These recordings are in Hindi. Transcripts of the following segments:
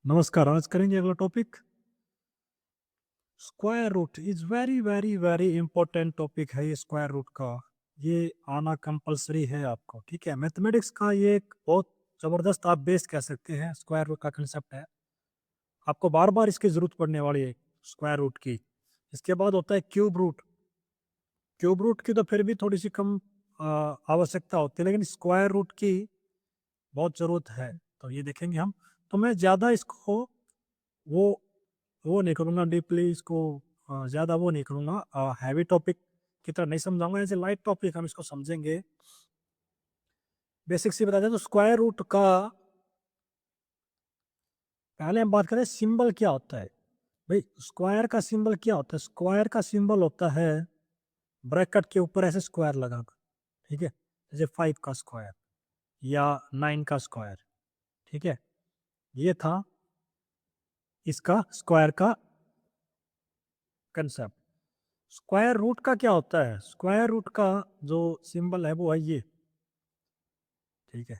नमस्कार। आज करेंगे अगला topic. Square root is very very very important topic है ये स्क्वायर रूट का। ये आना कंपलसरी है आपको, ठीक है। मैथमेटिक्स का ये एक बहुत जबरदस्त आप बेस कह सकते हैं। स्क्वायर रूट का कंसेप्ट है, आपको बार बार इसकी जरूरत पड़ने वाली है स्क्वायर रूट की। इसके बाद होता है क्यूब रूट। क्यूब रूट की तो फिर भी थोड़ी सी कम आवश्यकता होती है, लेकिन स्क्वायर रूट की बहुत जरूरत है। तो ये देखेंगे हम। तो मैं ज्यादा इसको वो वो नहीं करूँगा डीपली इसको, ज़्यादा वो नहीं करूँगा, हैवी टॉपिक की तरह नहीं समझाऊंगा। ऐसे लाइट टॉपिक हम इसको समझेंगे। बेसिक से बता दें तो स्क्वायर रूट का पहले हम बात करें सिंबल क्या होता है। भाई स्क्वायर का सिंबल क्या होता है? स्क्वायर का सिंबल होता है ब्रैकेट के ऊपर ऐसे स्क्वायर लगाकर, ठीक है। जैसे 5 का स्क्वायर या 9 का स्क्वायर, ठीक है। ये था इसका स्क्वायर का कंसेप्ट। स्क्वायर रूट का क्या होता है? स्क्वायर रूट का जो सिंबल है वो है ये, ठीक है।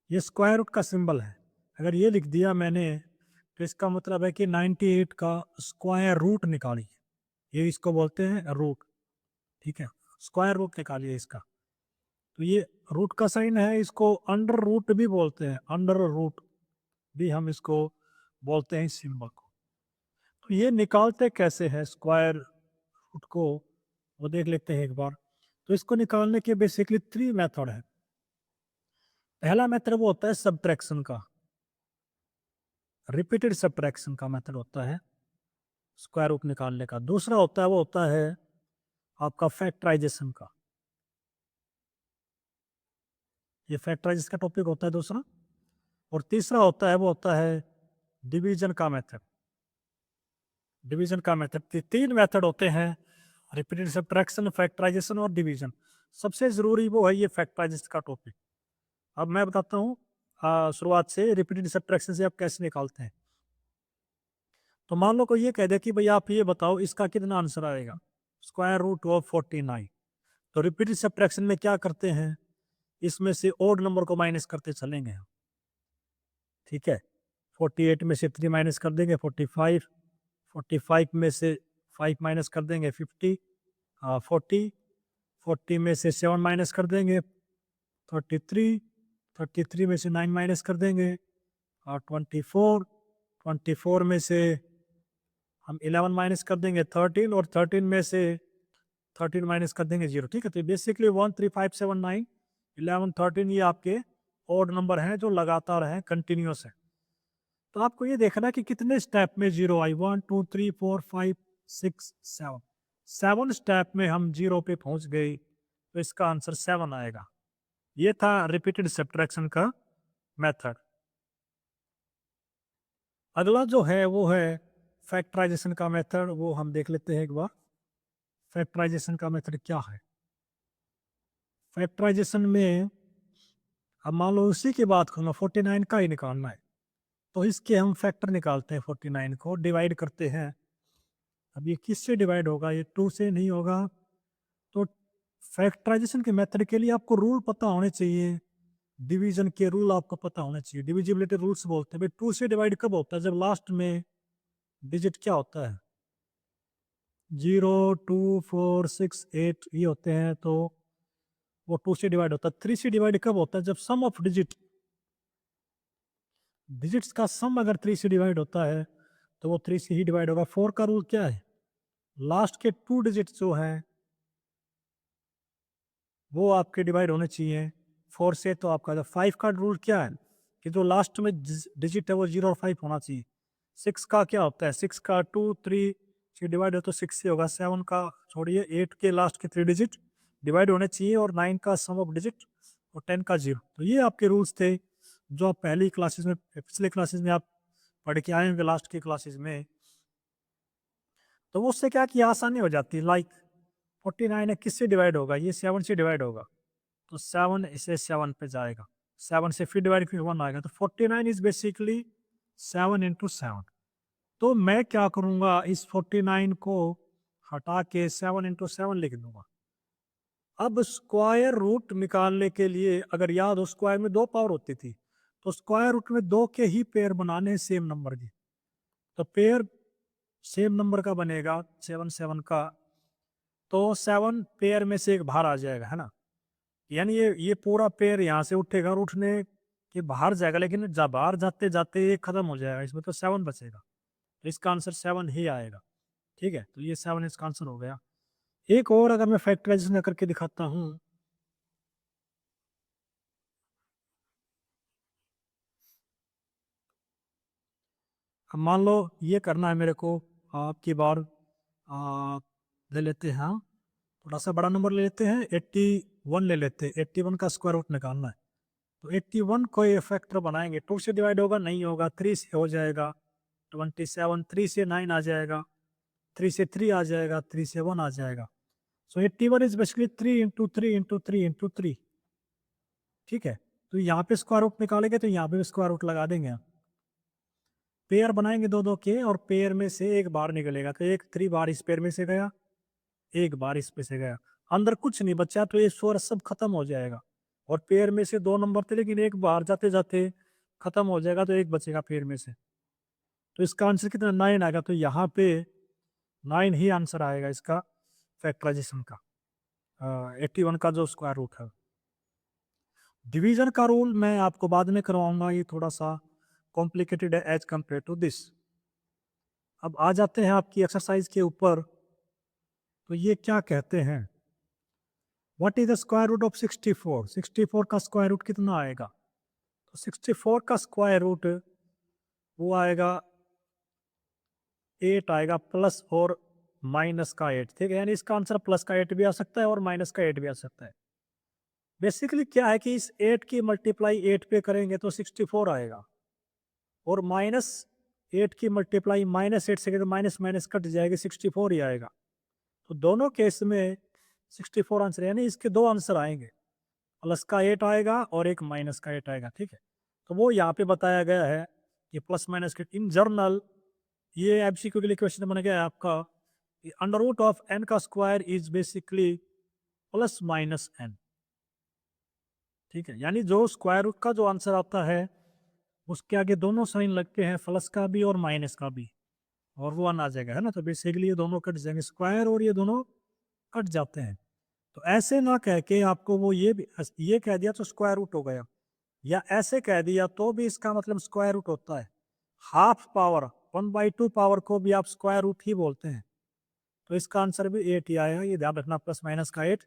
ये स्क्वायर रूट का सिंबल है। अगर ये लिख दिया मैंने तो इसका मतलब है कि 98 का स्क्वायर रूट निकालिए। ये इसको बोलते हैं रूट, ठीक है। स्क्वायर रूट निकालिए इसका। तो ये रूट का साइन है, इसको अंडर रूट भी बोलते हैं। अंडर रूट भी हम इसको बोलते हैं इस सिंबल को। तो ये निकालते कैसे हैं स्क्वायर रूट को, वो देख लेते हैं एक बार। तो इसको निकालने के बेसिकली 3 मेथड है। पहला मेथड वो होता है सब्ट्रैक्शन का, रिपीटेड सब्ट्रैक्शन का मेथड होता है स्क्वायर रूट निकालने का। दूसरा होता है वो होता है आपका फैक्टराइजेशन का। ये फैक्टराइजेशन का टॉपिक होता है दूसरा। और तीसरा होता है वो होता है डिवीजन का मेथड। डिवीजन का मेथड, 3 मेथड होते हैं, रिपीटेड सब्ट्रैक्शन, फैक्टराइजेशन और डिवीजन। सबसे जरूरी वो है ये फैक्टराइजेशन का टॉपिक। अब मैं बताता हूँ शुरुआत से रिपीटेड सब्ट्रैक्शन से आप कैसे निकालते हैं। तो मान लो कोई ये कह दे कि भाई आप ये बताओ इसका कितना आंसर आएगा, स्क्वायर रूट ऑफ 49। तो रिपीटेड सब्ट्रैक्शन में क्या करते हैं, इसमें से ओड नंबर को माइनस करते चलेंगे हम, ठीक है। 48 में से 3 माइनस कर देंगे 45, 45 में से 5 माइनस कर देंगे 50, 40, 40 में से 7 माइनस कर देंगे 33, 33 में से 9 माइनस कर देंगे 24, 24 में से हम 11 माइनस कर देंगे 13, और 13 में से 13 माइनस कर देंगे 0, ठीक है। तो बेसिकली 1 3 5 7 9 11 13 ये आपके ओड नंबर हैं जो लगातार हैं, कंटिन्यूस है। तो आपको ये देखना है कि कितने स्टेप में जीरो आई। 1 2 3 4 5 6 7, 7 स्टेप में हम जीरो पे पहुंच गए, तो इसका आंसर 7 आएगा। ये था रिपीटेड सब्ट्रैक्शन का मेथड। अगला जो है वो है फैक्टराइजेशन का मेथड। वो हम देख लेते हैं एक बार। फैक्टराइजेशन का मेथड क्या है? फैक्टराइजेशन में अब मान लो उसी की बात करूँ, 49 का ही निकालना है, तो इसके हम फैक्टर निकालते हैं। 49 को डिवाइड करते हैं। अब ये किससे डिवाइड होगा? ये 2 से नहीं होगा। तो फैक्टराइजेशन के मेथड के लिए आपको रूल पता होने चाहिए, डिवीजन के रूल आपको पता होने चाहिए। डिविजिबिलिटी रूल्स बोलते हैं। भाई 2 से डिवाइड कब होता है? जब लास्ट में डिजिट क्या होता है? 0 2 4 6 8 ये होते हैं, तो वो 2 से डिवाइड होता है। 3 से डिवाइड कब होता है? जब सम ऑफ डिजिट्स का सम अगर 3 से डिवाइड होता है तो वो 3 से ही डिवाइड होगा। 4 का रूल क्या है? लास्ट के 2 डिजिट जो हैं वो आपके डिवाइड होने चाहिए 4 से। तो आपका 5 का रूल क्या है कि जो लास्ट में डिजिट है वो 0 और 5 होना चाहिए। 6 का क्या होता है? 6 का 2 3 से डिवाइड हो तो 6 से होगा। 7 का छोड़िए, 8 के लास्ट के 3 डिजिट डिवाइड होने चाहिए, और 9 का सम ऑफ डिजिट, और 10 का 0। तो ये आपके रूल्स थे जो आप पहली क्लासेस में, पिछले क्लासेस में आप पढ़ के आए होंगे, लास्ट की क्लासेस में। तो उससे क्या कि आसानी हो जाती है। लाइक 49 है, किससे डिवाइड होगा? ये 7 से डिवाइड होगा, तो 7 इसे 7 पे जाएगा। 7 से फिर डिवाइड फिर 1 आएगा, तो 49 इज बेसिकली 7 इंटू 7। तो मैं क्या करूंगा, इस 49 को हटा के 7 इंटू 7 लिख दूंगा। अब स्क्वायर रूट निकालने के लिए अगर याद हो, स्क्वायर में 2 पावर होती थी। तो स्क्वायर रूट में 2 के ही पेयर बनाने हैं सेम नंबर के। तो पेयर सेम नंबर का बनेगा 7 7 का, तो 7 पेयर में से एक बाहर आ जाएगा, है ना। यानी ये पूरा पेयर यहाँ से उठेगा और उठने के बाहर जाएगा, लेकिन जब बाहर जाते जाते ये खत्म हो जाएगा, इसमें तो 7 बचेगा, तो इसका आंसर 7 ही आएगा। ठीक है, तो ये 7 इसका आंसर हो गया। एक और अगर मैं फैक्टराइजेशन करके दिखाता हूँ, अब मान लो ये करना है मेरे को, आपकी बार ले लेते हैं, हाँ, थोड़ा सा बड़ा नंबर ले लेते हैं, 81 ले लेते हैं, 81 का स्क्वायर रूट निकालना है। तो 81 को ये फैक्टर बनाएंगे, 2 से डिवाइड होगा नहीं होगा, 3 से हो जाएगा, 27, 3 से 9 आ जाएगा, 3 से 3 आ जाएगा, 3 से 1 आ जाएगा। सो 81 is basically 3 into 3 into 3 into 3। ठीक है, तो यहाँ पे स्क्वायर रूट निकालेंगे तो यहाँ पे स्क्वायर रूट लगा देंगे आप। पेयर बनाएंगे दो दो के, और पेयर में से एक बार निकलेगा, तो एक 3 बार इस पेयर में से गया, एक बार इस पे से गया, अंदर कुछ नहीं बचा, तो ये सोर्स सब खत्म हो जाएगा। और पेयर में से 2 नंबर थे, लेकिन एक बार जाते जाते खत्म हो जाएगा, तो एक बचेगा पेयर में से। तो इसका आंसर कितना, 9 आएगा। तो यहाँ पे 9 ही आंसर आएगा इसका फैक्टराइजेशन का, 81 का जो स्क्वायर रूट है। डिवीजन का रूल मैं आपको बाद में करवाऊंगा, ये थोड़ा सा कॉम्प्लिकेटेड है एज कंपेयर टू दिस। अब आ जाते हैं आपकी एक्सरसाइज के ऊपर। तो ये क्या कहते हैं, what is the square root of 64? 64 का स्क्वायर रूट कितना आएगा? तो 64 का स्क्वायर रूट वो आएगा 8 आएगा, प्लस और माइनस का 8। ठीक है, यानी इसका आंसर प्लस का 8 भी आ सकता है और माइनस का 8 भी आ सकता है। बेसिकली क्या है कि इस 8 की मल्टीप्लाई 8 पे करेंगे तो 64 आएगा, और माइनस 8 की मल्टीप्लाई माइनस 8 से करें तो माइनस माइनस कट जाएगी, 64 ही आएगा। तो दोनों केस में 64 आंसर, यानी इसके 2 आंसर आएंगे, प्लस का 8 आएगा और एक माइनस का 8 आएगा। ठीक है, तो वो यहाँ पे बताया गया है कि प्लस माइनस के इन जर्नल, ये एमसीक्यू के लिए क्वेश्चन बन गया है आपका, अंडर रूट ऑफ एन का square is basically plus minus n. ठीक है, यानी जो स्क्वायर रूट का जो आंसर आता है उसके आगे दोनों साइन लगते हैं, प्लस का भी और माइनस का भी, और वो वन आ जाएगा, है ना। तो बेसिकली ये दोनों कट जाएंगे, स्क्वायर और ये दोनों कट जाते हैं। तो ऐसे ना कह के आपको वो ये कह दिया तो स्क्वायर रूट हो गया, या ऐसे कह दिया तो भी इसका मतलब स्क्वायर रूट होता है। हाफ पावर 1/2 पावर को भी आप स्क्वायर रूट ही बोलते हैं। तो इसका आंसर भी 8 ही आएगा, ये ध्यान रखना, प्लस माइनस का 8,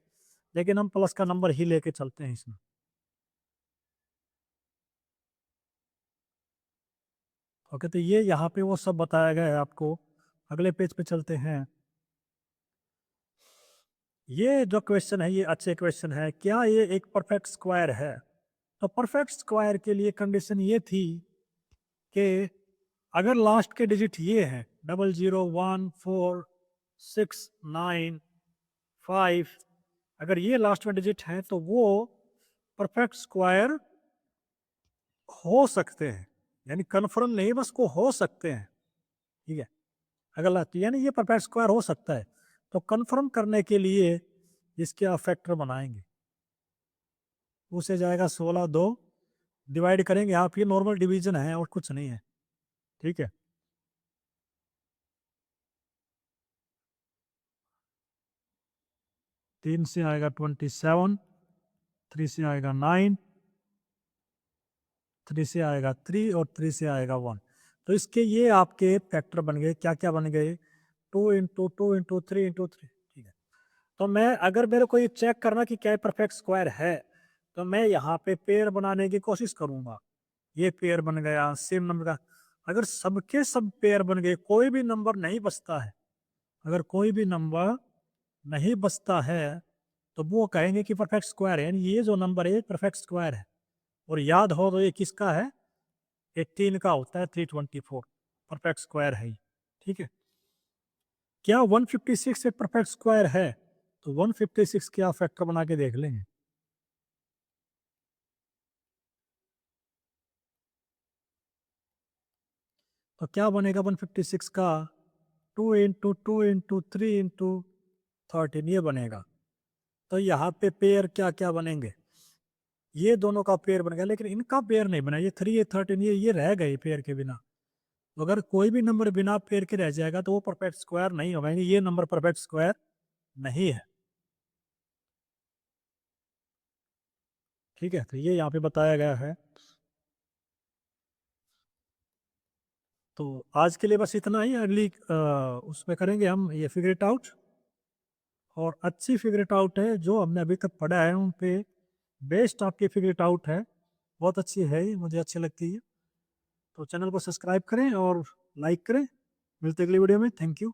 लेकिन हम प्लस का नंबर ही लेके चलते हैं इसमें। ओके, तो ये यहाँ पे वो सब बताया गया है आपको। अगले पेज पे चलते हैं। ये जो क्वेश्चन है ये अच्छे क्वेश्चन है, क्या ये एक परफेक्ट स्क्वायर है? तो परफेक्ट स्क्वायर के लिए कंडीशन ये थी कि अगर लास्ट के डिजिट ये हैं 00 1 4 6 9 5, अगर ये लास्ट में डिजिट हैं तो वो परफेक्ट स्क्वायर हो सकते हैं, यानी कन्फर्म नहीं, बस को हो सकते हैं। ठीक है, अगर लास्ट यानी ये परफेक्ट स्क्वायर हो सकता है, तो कन्फर्म करने के लिए इसके आप फैक्टर बनाएंगे, उसे जाएगा 16 2, डिवाइड करेंगे, आप ये नॉर्मल डिवीजन है और कुछ नहीं है। ठीक है, 3 से आएगा 27, 3 से आएगा 9, 3 से आएगा 3 और 3 से आएगा 1। तो इसके ये आपके फैक्टर बन गए, क्या क्या बन गए, 2 इंटू 2 इंटू 3 इंटू 3। ठीक है, तो मैं अगर मेरे को ये चेक करना कि क्या परफेक्ट स्क्वायर है, तो मैं यहाँ पे पेयर बनाने की कोशिश करूंगा। ये पेयर बन गया सेम नंबर का, अगर सबके सब पेयर बन गए, कोई भी नंबर नहीं बचता है, अगर कोई भी नंबर नहीं बचता है, तो वो कहेंगे कि परफेक्ट स्क्वायर है, यानी ये जो नंबर है परफेक्ट स्क्वायर है। और याद हो तो ये किसका है, 18 का होता है, 324 परफेक्ट स्क्वायर है। ठीक है, क्या 156 एक परफेक्ट स्क्वायर है? तो 156 के आप फैक्टर बना के देख लेंगे। तो क्या बनेगा 156 का, 2 इंटू 2 इंटू 3 इंटू 13, ये बनेगा। तो यहाँ पे पेयर क्या क्या बनेंगे, ये दोनों का पेयर बन गया, लेकिन इनका पेयर नहीं बना। ये 3 ये 13 ये रह गए पेयर के बिना। तो अगर कोई भी नंबर बिना पेयर के रह जाएगा तो वो परफेक्ट स्क्वायर नहीं होगा, यानी ये नंबर परफेक्ट स्क्वायर नहीं है। ठीक है, तो ये यहाँ पे बताया गया है। तो आज के लिए बस इतना ही। अगली उसमें करेंगे हम ये फिगर इट आउट, और अच्छी फिगर इट आउट है जो हमने अभी तक पढ़ा है उन पे बेस्ट आपकी फिगर इट आउट है, बहुत अच्छी है ये, मुझे अच्छी लगती है। तो चैनल को सब्सक्राइब करें और लाइक करें। मिलते अगली वीडियो में। Thank you.